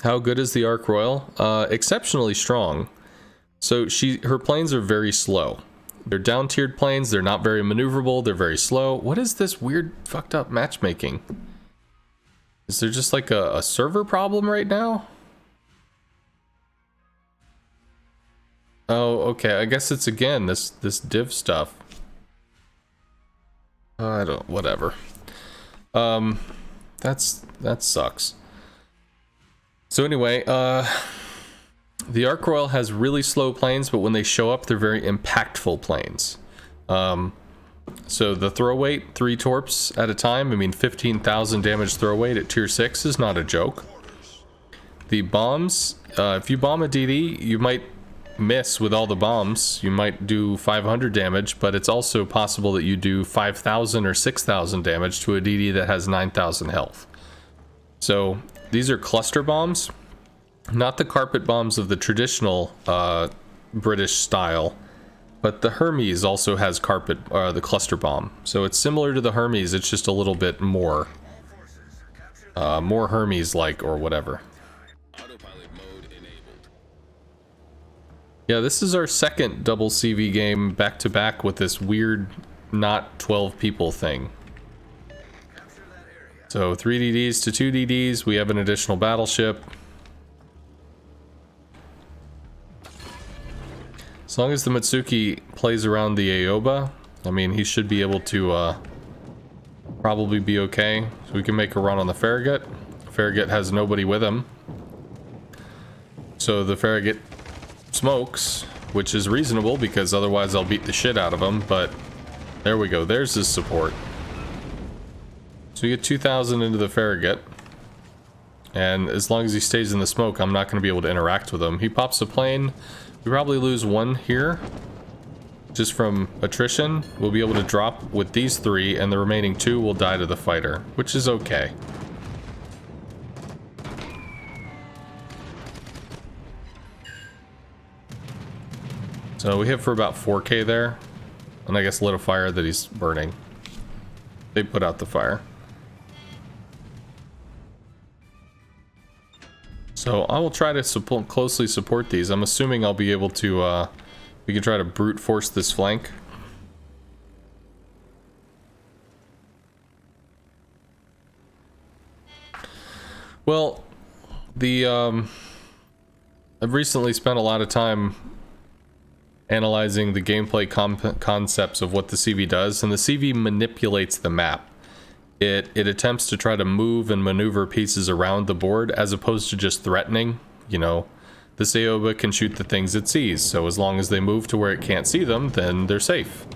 How good is the Ark Royal? Exceptionally strong. So her planes are very slow. They're down-tiered planes, they're not very maneuverable, they're very slow. What is this weird, fucked up matchmaking? Is there just like a server problem right now? Oh, okay, I guess it's again, this div stuff. I don't, whatever. That sucks. So anyway, the Ark Royal has really slow planes, but when they show up, they're very impactful planes. So the throw weight, 3 torps at a time, I mean 15,000 damage throw weight at tier 6 is not a joke. The bombs, if you bomb a DD, you might miss with all the bombs. You might do 500 damage, but it's also possible that you do 5,000 or 6,000 damage to a DD that has 9,000 health. So these are cluster bombs, not the carpet bombs of the traditional British style, but the Hermes also has the cluster bomb. So it's similar to the Hermes, it's just a little bit more Hermes-like or whatever. Yeah, this is our second double CV game back-to-back with this weird not 12 people thing. So 3 DDs to 2 DDs, we have an additional battleship. As long as the Mitsuki plays around the Aoba, I mean, he should be able to probably be okay. So we can make a run on the Farragut. Farragut has nobody with him. So the Farragut smokes, which is reasonable because otherwise I'll beat the shit out of him, but there we go, there's his support. So you get 2,000 into the Farragut, and as long as he stays in the smoke, I'm not going to be able to interact with him. He pops a plane, we probably lose 1 here, just from attrition. We'll be able to drop with these 3, and the remaining 2 will die to the fighter, which is okay. So we hit for about 4k there, and I guess lit a fire that he's burning. They put out the fire. So I will try to closely support these. I'm assuming I'll be able to, we can try to brute force this flank. Well, I've recently spent a lot of time analyzing the gameplay concepts of what the CV does, and the CV manipulates the map. It attempts to try to move and maneuver pieces around the board as opposed to just threatening. You know, the Aoba can shoot the things it sees, so as long as they move to where it can't see them, then they're safe.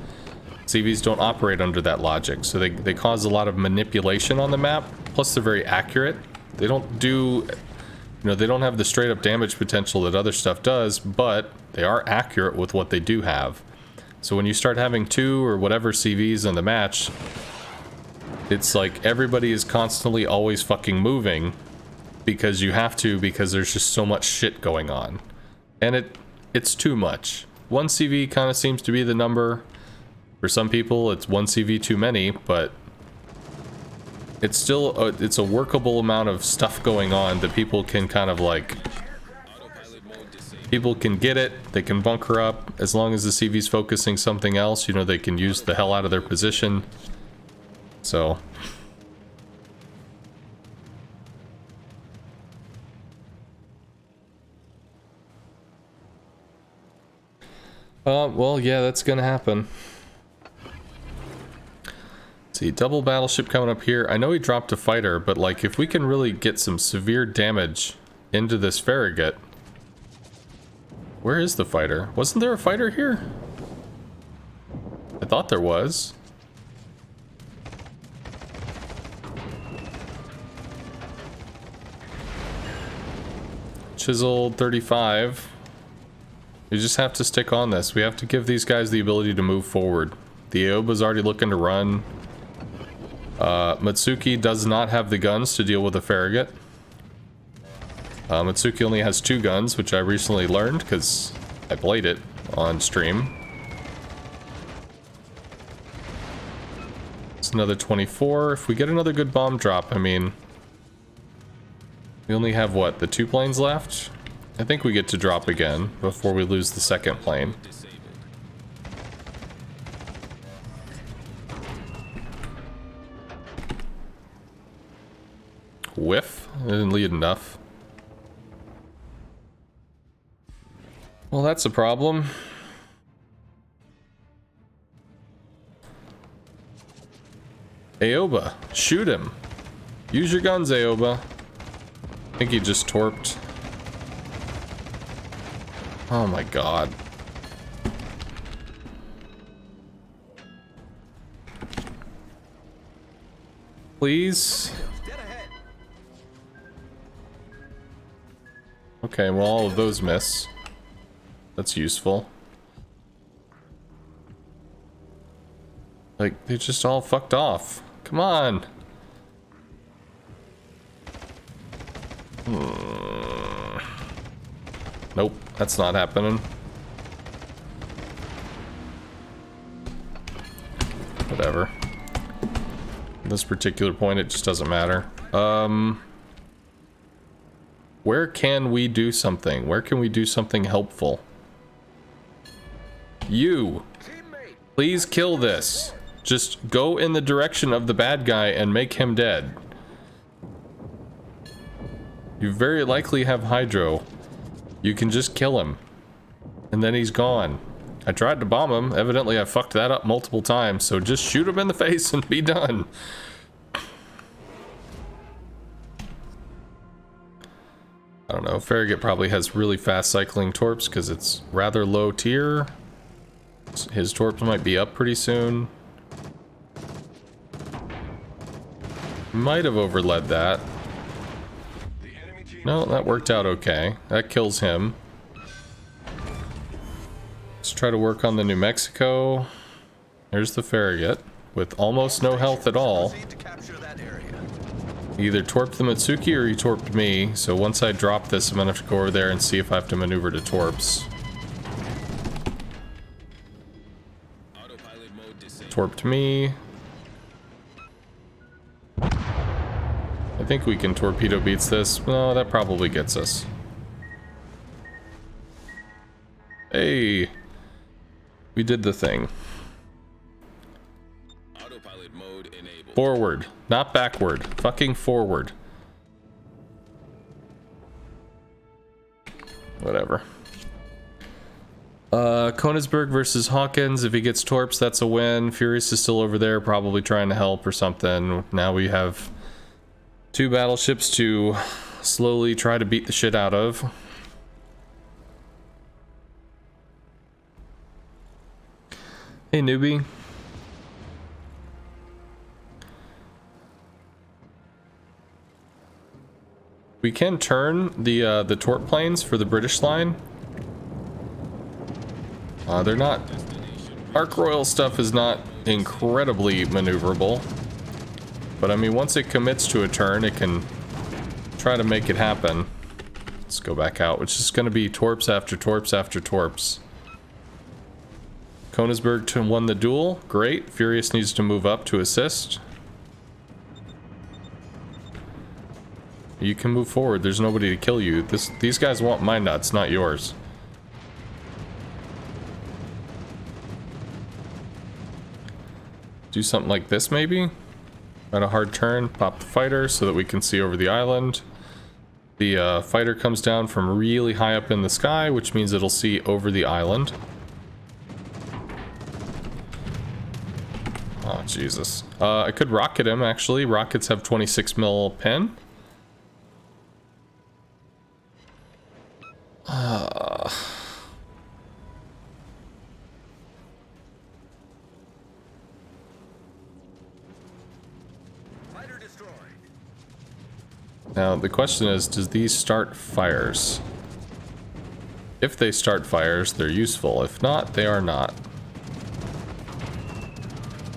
CVs don't operate under that logic, so they cause a lot of manipulation on the map, plus they're very accurate. They don't do, you know, they don't have the straight up damage potential that other stuff does, but they are accurate with what they do have. So when you start having 2 or whatever CVs in the match, it's like everybody is constantly always fucking moving because you have to, because there's just so much shit going on. And it's too much. 1 CV kind of seems to be the number. For some people, it's 1 CV too many, but it's still it's a workable amount of stuff going on that people can kind of like, people can get it, they can bunker up, as long as the CV's focusing something else, you know, they can use the hell out of their position. So well, yeah, that's gonna happen. Let's see, double battleship coming up here. I know he dropped a fighter, but like if we can really get some severe damage into this Farragut. Where is the fighter? Wasn't there a fighter here? I thought there was. Chiseled 35. We just have to stick on this. We have to give these guys the ability to move forward. The Aoba's already looking to run. Mitsuki does not have the guns to deal with the Farragut. Mitsuki only has 2 guns, which I recently learned because I played it on stream. It's another 24. If we get another good bomb drop, I mean, We only have, what, the 2 planes left? I think we get to drop again before we lose the second plane. Whiff? I didn't lead enough. Well, that's a problem. Aoba, shoot him. Use your guns, Aoba. I think he just torped. Oh my god. Please? Okay, well, all of those miss. That's useful. Like, they just all fucked off. Come on. Nope, that's not happening. Whatever. At this particular point, it just doesn't matter. Where can we do something? Where can we do something helpful? You! Please kill this. Just go in the direction of the bad guy and make him dead. You very likely have hydro. You can just kill him. And then he's gone. I tried to bomb him. Evidently I fucked that up multiple times, so just shoot him in the face and be done. I don't know. Farragut probably has really fast cycling torps because it's rather low tier. His torps might be up pretty soon. Might have overled that. No, that worked out okay. That kills him. Let's try to work on the New Mexico. There's the Farragut with almost no health at all. He either torped the Mitsuki or he torped me, so once I drop this, I'm gonna have to go over there and see if I have to maneuver to torps. Torped me. I think we can torpedo beats this. No, that probably gets us. Hey! We did the thing. Autopilot mode enabled. Forward, not backward. Fucking forward. Whatever. Konigsberg versus Hawkins. If he gets torps, that's a win. Furious is still over there, probably trying to help or something. Now we have 2 battleships to slowly try to beat the shit out of. Hey, newbie. We can turn the torp planes for the British line. They're not... Ark Royal stuff is not incredibly maneuverable. But I mean, once it commits to a turn, it can try to make it happen. Let's go back out, which is going to be torps after torps after torps. Konigsberg won the duel. Great. Furious needs to move up to assist. You can move forward. There's nobody to kill you. These guys want my nuts, not yours. Do something like this, maybe? At a hard turn, pop the fighter so that we can see over the island. The fighter comes down from really high up in the sky, which means it'll see over the island. Oh, Jesus. I could rocket him, actually. Rockets have 26 mil pen. Now, the question is, does these start fires? If they start fires, they're useful. If not, they are not.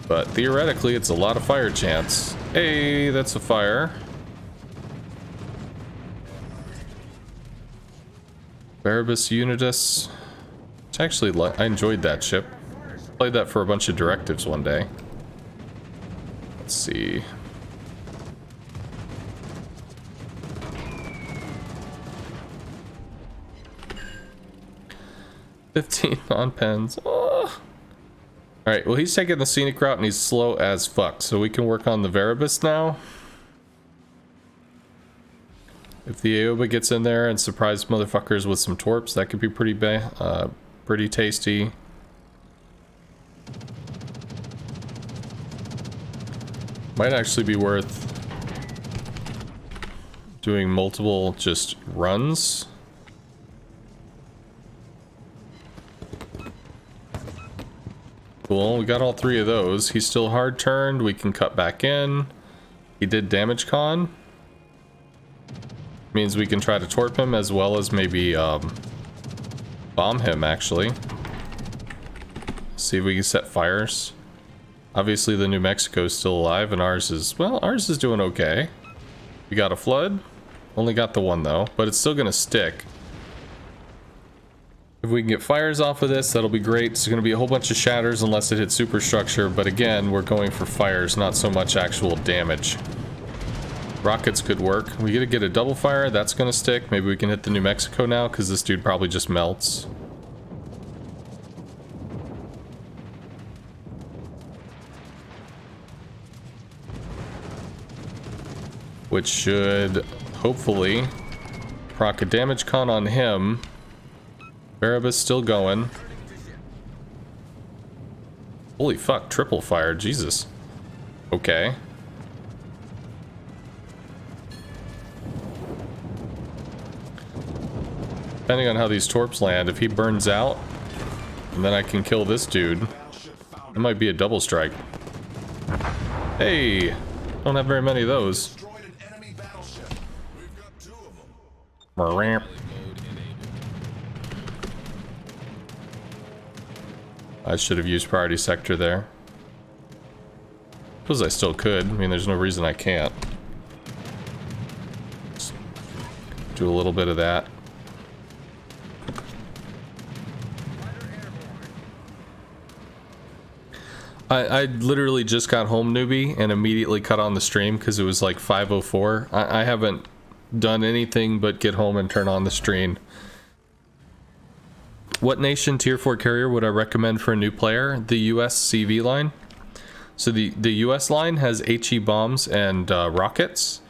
But theoretically, it's a lot of fire chance. Hey, that's a fire. Erebus Unitus. It's actually, I enjoyed that ship. Played that for a bunch of directives one day. Let's see. 15 non-pens. Oh. Alright, well he's taking the scenic route and he's slow as fuck. So we can work on the Varabus now. If the Aoba gets in there and surprise motherfuckers with some torps, that could be pretty tasty. Might actually be worth doing multiple just runs. Cool, we got all three of those. He's still hard turned, we can cut back in. He did damage con. Means we can try to torp him as well as maybe bomb him actually. See if we can set fires. Obviously the New Mexico is still alive and ours is, well, ours is doing okay. We got a flood. Only got the one though, but it's still gonna stick. If we can get fires off of this, that'll be great. It's gonna be a whole bunch of shatters unless it hits superstructure, but again, we're going for fires, not so much actual damage. Rockets could work. We gotta get a double fire, that's gonna stick. Maybe we can hit the New Mexico now, because this dude probably just melts. Which should hopefully proc a damage con on him. Varabus still going. Holy fuck, triple fire, Jesus. Okay. Depending on how these torps land, if he burns out, and then I can kill this dude, it might be a double strike. Hey, don't have very many of those. I should have used priority sector there. Suppose I still could. I mean, there's no reason I can't. Just do a little bit of that. I literally just got home, newbie, and immediately cut on the stream because it was like 5:04. I haven't done anything but get home and turn on the stream. What nation tier 4 carrier would I recommend for a new player? The US CV line. So the US line has HE bombs and rockets,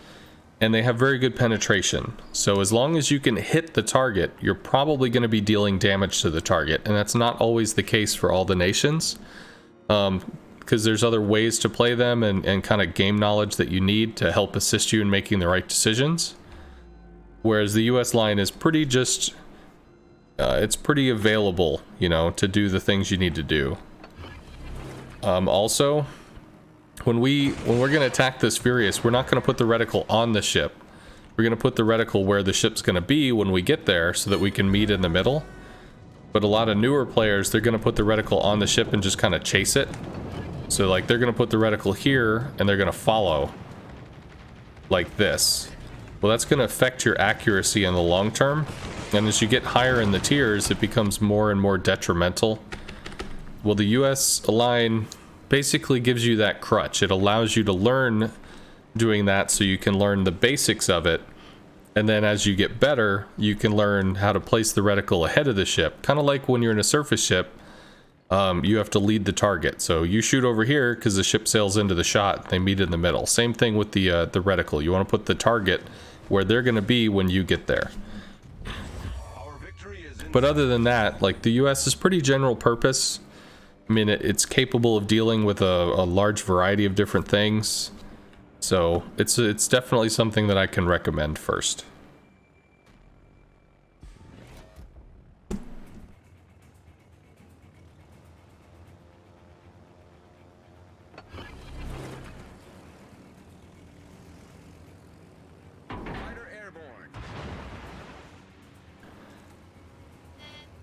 and they have very good penetration. So as long as you can hit the target, you're probably going to be dealing damage to the target, and that's not always the case for all the nations. Because there's other ways to play them and kind of game knowledge that you need to help assist you in making the right decisions. Whereas the US line is pretty just, it's pretty available, you know, to do the things you need to do. Also, when we're going to attack this Furious, we're not going to put the reticle on the ship. We're going to put the reticle where the ship's going to be when we get there so that we can meet in the middle. But a lot of newer players, they're going to put the reticle on the ship and just kind of chase it. So like they're going to put the reticle here and they're going to follow like this. Well, that's going to affect your accuracy in the long term. And as you get higher in the tiers, it becomes more and more detrimental. Well, the US line basically gives you that crutch. It allows you to learn doing that so you can learn the basics of it. And then as you get better, you can learn how to place the reticle ahead of the ship. Kind of like when you're in a surface ship, you have to lead the target. So you shoot over here because the ship sails into the shot. They meet in the middle. Same thing with the reticle. You want to put the target where they're going to be when you get there. But other than that, like the US is pretty general purpose. I mean, it's capable of dealing with a large variety of different things. So it's definitely something that I can recommend first.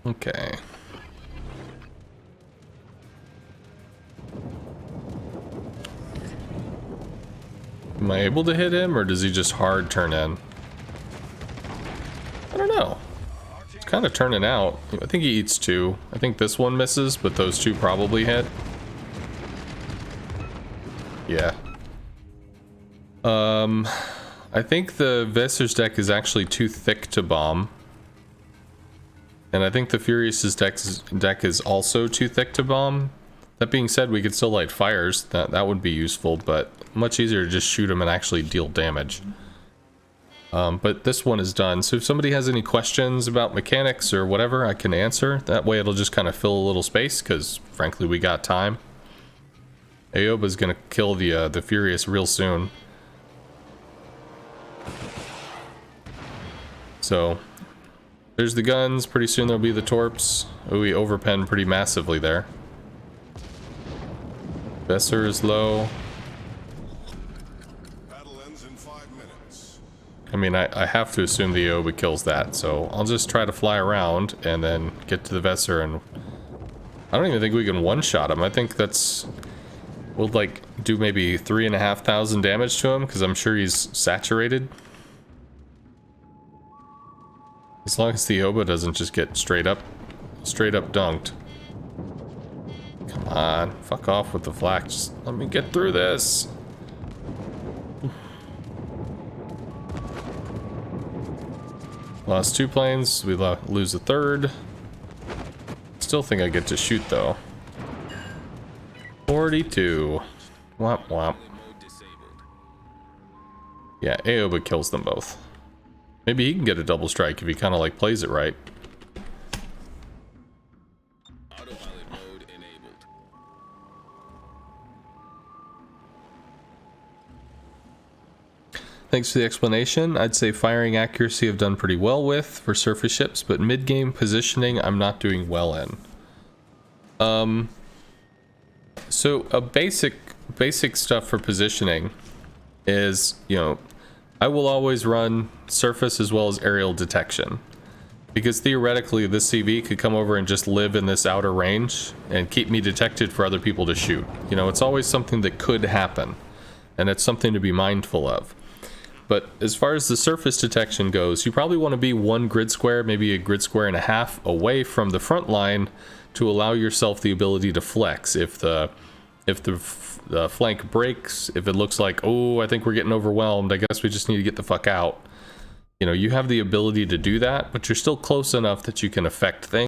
Okay. Am I able to hit him, or does he just hard turn in? I don't know. It's kind of turning out. I think he eats two. I think this one misses, but those two probably hit. Yeah. I think the Vesser's deck is actually too thick to bomb. And I think the Furious's deck is also too thick to bomb. That being said, we could still light fires. That would be useful, but much easier to just shoot them and actually deal damage. But this one is done. So if somebody has any questions about mechanics or whatever, I can answer. That way it'll just kind of fill a little space, because frankly we got time. Aoba's gonna kill the Furious real soon. So there's the guns. Pretty soon there'll be the torps. Oh, we overpen pretty massively there. Besser is low. Battle ends in 5 minutes. I mean, I have to assume the Aoba kills that, so I'll just try to fly around and then get to the Vesser, and I don't even think we can one-shot him. I think that's... we'll, like, do maybe 3,500 damage to him, because I'm sure he's saturated. As long as the Aoba doesn't just get straight up dunked. Come on, fuck off with the flak. Just let me get through this. Lost 2 planes, we lose a 3rd. Still think I get to shoot though. 42. Womp womp. Yeah, Aoba kills them both. Maybe he can get a double strike if he kind of like plays it right. Autopilot mode enabled. Thanks for the explanation. I'd say firing accuracy I've done pretty well with for surface ships, but mid-game positioning I'm not doing well in. So a basic stuff for positioning is, you know, I will always run surface as well as aerial detection, because theoretically this CV could come over and just live in this outer range and keep me detected for other people to shoot. You know, it's always something that could happen, and it's something to be mindful of. But as far as the surface detection goes, you probably want to be 1 grid square, maybe a grid square and a half away from the front line to allow yourself the ability to flex if the flank breaks, if it looks like, oh, I think we're getting overwhelmed, I guess we just need to get the fuck out. You know, you have the ability to do that, but you're still close enough that you can affect things.